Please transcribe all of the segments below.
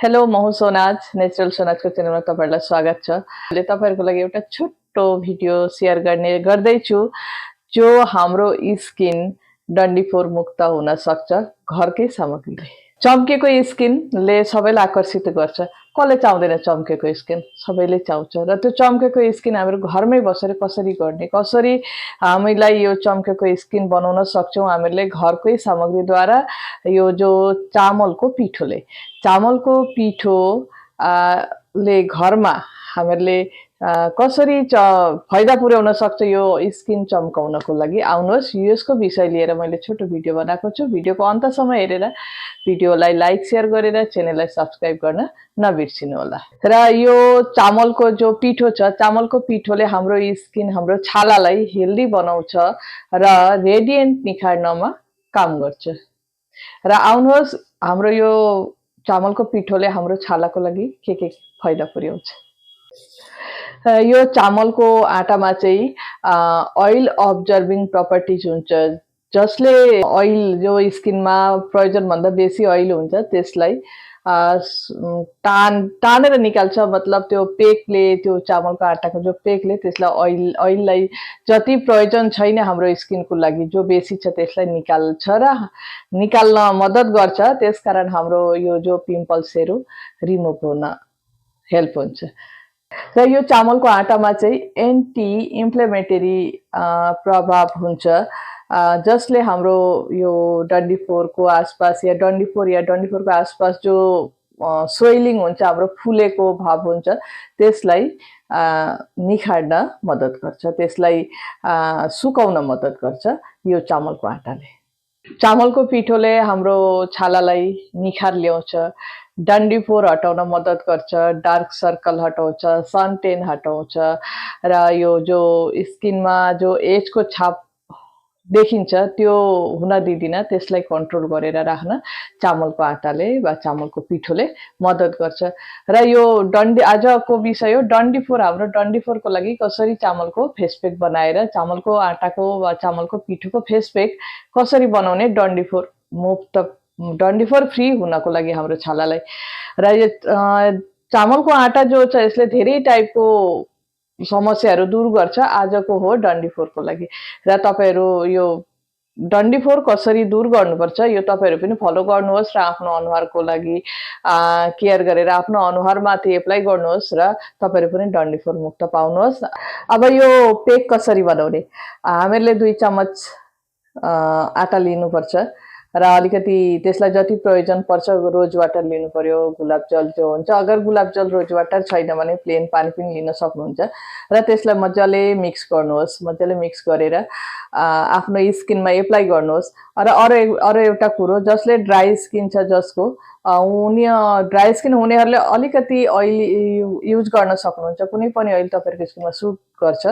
Hello म हुँ सोनाज natural सोनाजको च्यानलमा तपाईहरुलाई स्वागत छ। अहिले तपाईहरुको लागि एउटा छोटो भिडियो शेयर गर्दैछु जो हाम्रो स्किन डन्डीफोर मुक्त हुन सक्छ घरकै सामग्रीले। चम्केको स्किनले सबैलाई आकर्षित गर्छ। कसले चाउँदैन चम्केको स्किन? सबैले चाउँछ र त्यो चम्केको स्किन हाम्रो घरमै बसेर कसरी गर्ने? कसरी हामीलाई यो चम्केको स्किन बनाउन सक्छौं हामीले घरकै सामग्रीद्वारा यो जो चामलको पिठो ले घरमा हामीहरूले कसरी फाइदा पुर्याउन सक्छ यो स्किन चम्काउनको लागि आउनुहोस् यसको विषय लिएर मैले छोटो भिडियो बनाएको छु। भिडियोको अन्तसम्म हेरेर भिडियोलाई लाइक शेयर गरेर च्यानललाई सब्स्क्राइब गर्न नबिर्सिनु होला। र यो चामलको जो पिठो छ चामलको पिठोले हाम्रो स्किन हाम्रो छालालाई हेल्दी बनाउँछ र रेडियन्ट निखार्नमा काम गर्छ। र आउनुहोस् हाम्रो यो चामलको पिठोले हाम्रो छालाको लागि के फाइदा पुर्याउँछ। यो चामलको आटामा चाहिँ ऑयल अब्जर्भिङ प्रपर्टिज हुन्छ जसले ऑयल जो स्किनमा प्रयोजन भन्दा बेसी ऑयल हुन्छ त्यसलाई तानेर निकाल्छ। मतलब त्यो पेकले त्यो चामलको आटाको जो पेकले त्यसलाई ऑयललाई जति प्रयोजन छैन हाम्रो स्किनको लागि जो बेसी छ त्यसलाई निकाल्छ र निकाल्न मद्दत गर्छ। त्यसकारण हाम्रो यो जो पिम्पल्सहरु रिमुभ हुन हेल्प हुन्छ। र यो चामलको आटामा चाहिँ एन्टी इन्फ्लेमेटरी प्रभाव हुन्छ जसले हाम्रो यो डन्डीफोरको आसपास या डन्डीफोरको आसपास जो स्वेलिङ हुन्छ हाम्रो फुलेको भाव हुन्छ त्यसलाई निखार्न मद्दत गर्छ, त्यसलाई सुकाउन मद्दत गर्छ यो चामलको आटाले। चामलको पिठोले हाम्रो छालालाई निखार ल्याउँछ, डन्डीफोर हटाउन मद्दत गर्छ, डार्क सर्कल हटाउँछ, सन टेन हटाउँछ र यो जो स्किनमा जो एजको छाप देखिन्छ त्यो हुन दिँदैन त्यसलाई कन्ट्रोल गरेर राख्न चामलको आटाले वा चामलको पिठोले मद्दत गर्छ। र यो आजको विषय हो डन्डीफोर। हाम्रो डन्डीफोरको लागि कसरी चामलको फेस पैक बनाएर चामलको आटाको वा चामलको पिठोको फेस पैक कसरी बनाउने डन्डीफोर फ्री हुनको लागि हाम्रो छालालाई। र यो चामलको आटा जो छ यसले धेरै टाइपको समस्याहरू दूर गर्छ। आजको हो डन्डीफोरको लागि र तपाईहरु यो डन्डीफोर कसरी दूर गर्नुपर्छ यो तपाईहरु पनि फलो गर्नुहोस् र आफ्नो अनुहारको लागि केयर गरेर आफ्नो अनुहारमाथि एप्लाई गर्नुहोस् र तपाईहरु पनि डन्डीफोर मुक्त पाउनुहोस्। अब यो पेक कसरी बनाउने? हामीले 2 चम्मच आटा लिनुपर्छ र अलिकति त्यसलाई जति प्रयोजन पर्छ रोज वाटर लिनु पर्यो, गुलाब जल जो हुन्छ। अगर गुलाब जल रोज वाटर छैन भने प्लेन पानी पनि लिन सक्नुहुन्छ र त्यसलाई मज्जाले मिक्स गर्नुहोस्। मज्जाले मिक्स गरेर आफ्नो स्किनमा एप्लाई गर्नुहोस्। र अरु एउटा कुरो जसले ड्राई स्किन छ जसको ड्राई स्किन हुनेहरुले अलिकति ऑयल युज गर्न सक्नुहुन्छ। कुनै पनि ऑयल तपाईहरुको स्किनमा सुट गर्छ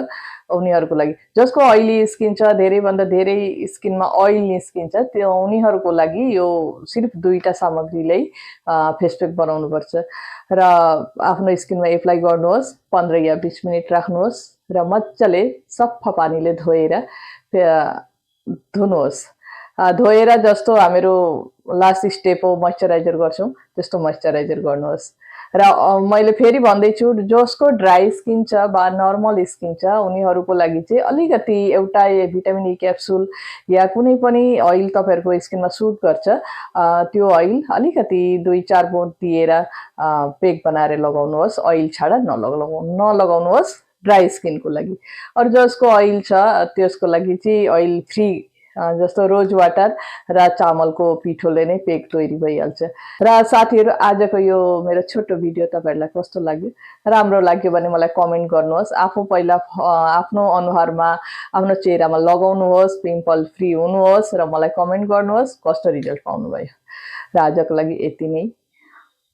उनीहरुको लागि। जसको ऑयली स्किन छ धेरै भन्दा धेरै स्किनमा ऑयल निस्किन्छ त्यो उनीहरुको लागि यो सिर्फ 2टा सामग्रीले फेस पैक बनाउनु पर्छ र आफ्नो स्किनमा एप्लाई गर्नुहोस्। 15 या 20 मिनेट राख्नुहोस् र मज्जाले सफा पानीले धोएर धुनुहोस्। धोएर जस्तो हामीहरू लास्ट स्टेप हो मोइस्चराइजर गर्छौं त्यस्तो मोइस्चराइजर गर्नुहोस्। र मैले फेरि भन्दैछु जसको ड्राई स्किन छ वा नर्मल स्किन छ उनीहरुको लागि चाहिँ अलिकति एउटा भिटामिन ई क्याप्सुल या कुनै पनि ऑयल तपाईहरुको स्किनमा सुट गर्छ त्यो ऑयल अलिकति 2-4 बुँद दिएर पेक बनाएर लगाउनुहोस्। ऑयल छाडा नलगाउनुहोस् ड्राई स्किनको लागि। और जसको ऑयल छ त्यसको लागि चाहिँ ऑयल फ्री जस्तो रोज वाटर र चामलको पिठोले नै पेक तयारी भइहाल्छ। र साथीहरु आजको यो मेरो छोटो भिडियो तपाईहरुलाई कस्तो लाग्यो? राम्रो लाग्यो भने मलाई कमेन्ट गर्नुहोस्। आफू पहिला आफ्नो अनुहारमा आफ्नो चेहरामा लगाउनुहोस्, पिम्पल फ्री हुनुहोस् र मलाई कमेन्ट गर्नुहोस् कस्तो रिजल्ट पाउनुभयो। र आजको लागि यति नै।